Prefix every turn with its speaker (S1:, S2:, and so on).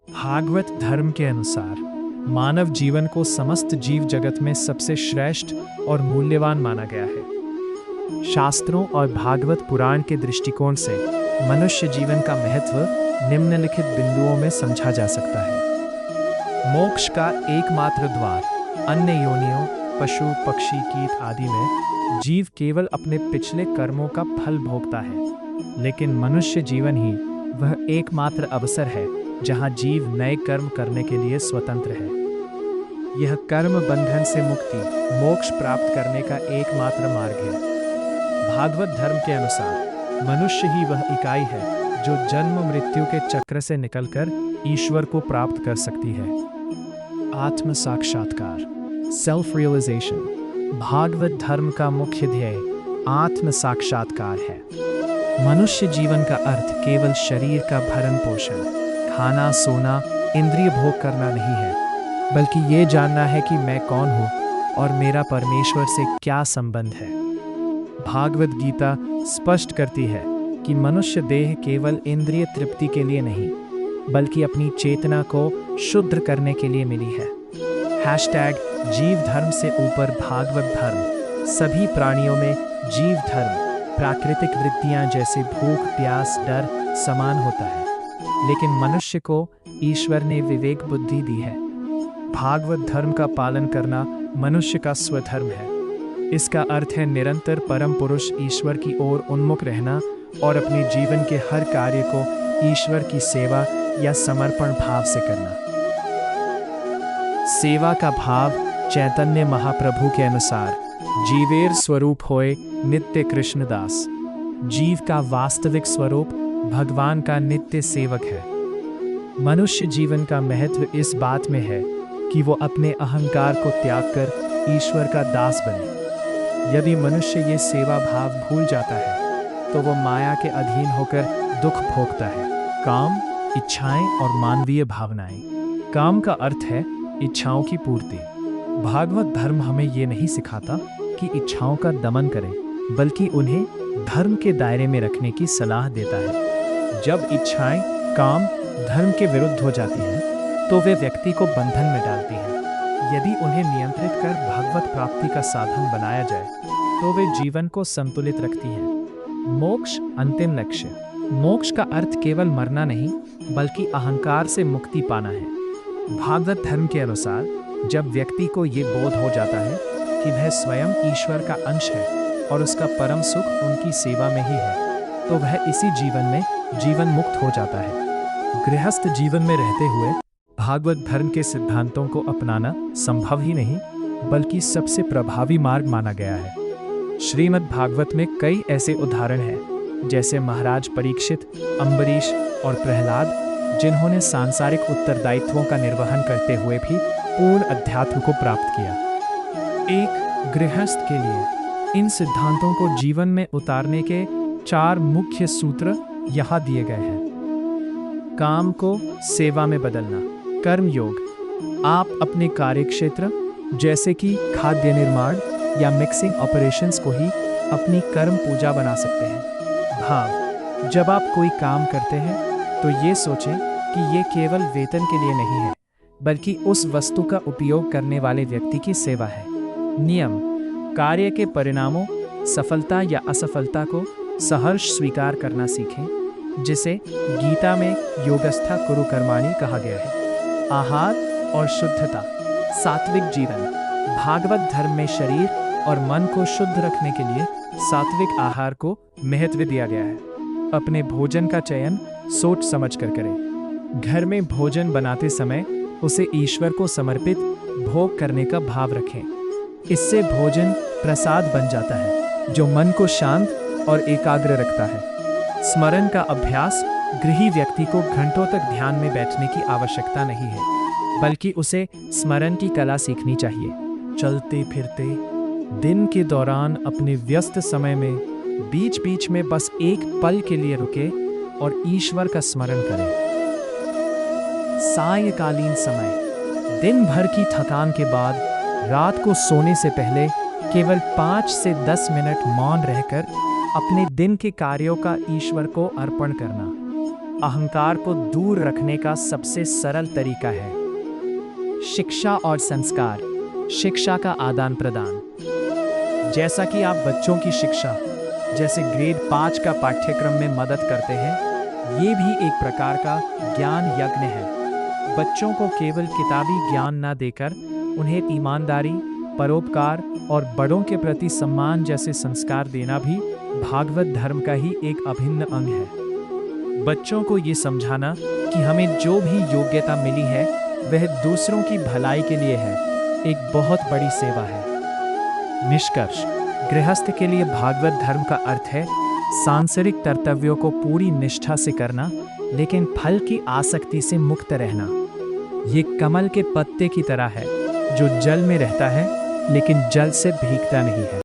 S1: भागवत धर्म के अनुसार मानव जीवन को समस्त जीव जगत में सबसे श्रेष्ठ और मूल्यवान माना गया है। शास्त्रों और भागवत पुराण के दृष्टिकोण से मनुष्य जीवन का महत्व निम्नलिखित बिंदुओं में समझा जा सकता है। मोक्ष का एकमात्र द्वार। अन्य योनियों, पशु, पक्षी, कीट आदि में जीव केवल अपने पिछले कर्मों का फल भोगता है, लेकिन मनुष्य जीवन ही वह एकमात्र अवसर है जहाँ जीव नए कर्म करने के लिए स्वतंत्र है। यह कर्म बंधन से मुक्ति, मोक्ष प्राप्त करने का एकमात्र मार्ग है। भागवत धर्म के अनुसार मनुष्य ही वह इकाई है जो जन्म मृत्यु के चक्र से निकलकर ईश्वर को प्राप्त कर सकती है। आत्म साक्षात्कार, सेल्फ रियलाइजेशन। भागवत धर्म का मुख्य ध्येय आत्म साक्षात्कार है। मनुष्य जीवन का अर्थ केवल शरीर का भरण पोषण, खाना, सोना, इंद्रिय भोग करना नहीं है, बल्कि ये जानना है कि मैं कौन हूँ और मेरा परमेश्वर से क्या संबंध है। भागवत गीता स्पष्ट करती है कि मनुष्य देह केवल इंद्रिय तृप्ति के लिए नहीं, बल्कि अपनी चेतना को शुद्ध करने के लिए मिली है। #जीव धर्म से ऊपर भागवत धर्म। सभी प्राणियों में जीव धर्म, प्राकृतिक वृत्तियां जैसे भूख, प्यास, डर समान होता है, लेकिन मनुष्य को ईश्वर ने विवेक बुद्धि दी है। भागवत धर्म का पालन करना मनुष्य का स्वधर्म है। इसका अर्थ है निरंतर परम पुरुष ईश्वर की ओर उन्मुख रहना और अपने जीवन के हर कार्य को ईश्वर की सेवा या समर्पण भाव से करना। सेवा का भाव चैतन्य महाप्रभु के अनुसार जीवेर स्वरूप होए नित्य कृष्णदास। जीव का वास्तविक स्वरूप भगवान का नित्य सेवक है। मनुष्य जीवन का महत्व इस बात में है कि वो अपने अहंकार को त्याग कर ईश्वर का दास बने। यदि मनुष्य ये सेवा भाव भूल जाता है तो वो माया के अधीन होकर दुख भोगता है। काम, इच्छाएं और मानवीय भावनाएं। काम का अर्थ है इच्छाओं की पूर्ति। भागवत धर्म हमें ये नहीं सिखाता कि इच्छाओं का दमन करें, बल्कि उन्हें धर्म के दायरे में रखने की सलाह देता है। जब इच्छाएं काम, धर्म के विरुद्ध हो जाती हैं, तो वे व्यक्ति को बंधन में डालती हैं। यदि उन्हें नियंत्रित कर भगवत प्राप्ति का साधन बनाया जाए, तो वे जीवन को संतुलित रखती हैं। मोक्ष अंतिम लक्ष्य। मोक्ष का अर्थ केवल मरना नहीं, बल्कि अहंकार से मुक्ति पाना है। भागवत धर्म के अनुसार जब व्यक्ति को ये बोध हो जाता है कि वह स्वयं ईश्वर का अंश है और उसका परम सुख उनकी सेवा में ही है, तो वह इसी जीवन में जीवन मुक्त हो जाता है। गृहस्थ जीवन में रहते हुए भागवत धर्म के सिद्धांतों को अपनाना संभव ही नहीं, बल्कि सबसे प्रभावी मार्ग माना गया है। श्रीमद् भागवत में कई ऐसे उदाहरण हैं, जैसे महाराज परीक्षित, अम्बरीश और प्रहलाद, जिन्होंने सांसारिक उत्तरदायित्वों का निर्वहन करते हुए भी पूर्ण अध्यात्म को प्राप्त किया। एक गृहस्थ के लिए इन सिद्धांतों को जीवन में उतारने के 4 मुख्य सूत्र यहाँ दिए गए हैं। काम को सेवा में बदलना। कर्म योग। आप अपने कार्यक्षेत्र जैसे कि खाद्य निर्माण या मिक्सिंग ऑपरेशंस को ही अपनी कर्म पूजा बना सकते हैं। भाव। जब आप कोई काम करते हैं तो ये सोचें कि ये केवल वेतन के लिए नहीं है, बल्कि उस वस्तु का उपयोग करने वाले व्यक्ति की सेवा है। नियम। कार्य के परिणामों, सफलता या असफलता को सहर्ष स्वीकार करना सीखें, जिसे गीता में योगस्था कुरु कर्माणि कहा गया है। आहार और शुद्धता। सात्विक जीवन। भागवत धर्म में शरीर और मन को शुद्ध रखने के लिए सात्विक आहार को महत्व दिया गया है। अपने भोजन का चयन सोच समझ कर करें। घर में भोजन बनाते समय उसे ईश्वर को समर्पित भोग करने का भाव रखें। इससे भोजन प्रसाद बन जाता है, जो मन को शांत और एकाग्र रखता है। स्मरण का अभ्यास। गृही व्यक्ति को घंटों तक ध्यान में बैठने की आवश्यकता नहीं है, बल्कि उसे स्मरण की कला सीखनी चाहिए। चलते फिरते दिन के दौरान अपने व्यस्त समय में बीच बीच में बस एक पल के लिए रुके और ईश्वर का स्मरण करें। सायंकालीन समय। दिन भर की थकान के बाद रात को सोने से पहले केवल 5 से 10 मिनट मौन रहकर अपने दिन के कार्यों का ईश्वर को अर्पण करना। अहंकार को दूर रखने का सबसे सरल तरीका है। शिक्षा और संस्कार। शिक्षा का आदान प्रदान। जैसा कि आप बच्चों की शिक्षा जैसे ग्रेड 5 का पाठ्यक्रम में मदद करते हैं, ये भी एक प्रकार का ज्ञान यज्ञ है। बच्चों को केवल किताबी ज्ञान न देकर उन्हें ईमानदारी, परोपकार और बड़ों के प्रति सम्मान जैसे संस्कार देना भी भागवत धर्म का ही एक अभिन्न अंग है। बच्चों को ये समझाना कि हमें जो भी योग्यता मिली है वह दूसरों की भलाई के लिए है, एक बहुत बड़ी सेवा है। निष्कर्ष। गृहस्थ के लिए भागवत धर्म का अर्थ है सांसारिक कर्तव्यों को पूरी निष्ठा से करना, लेकिन फल की आसक्ति से मुक्त रहना। ये कमल के पत्ते की तरह है जो जल में रहता है लेकिन जल से भीगता नहीं है।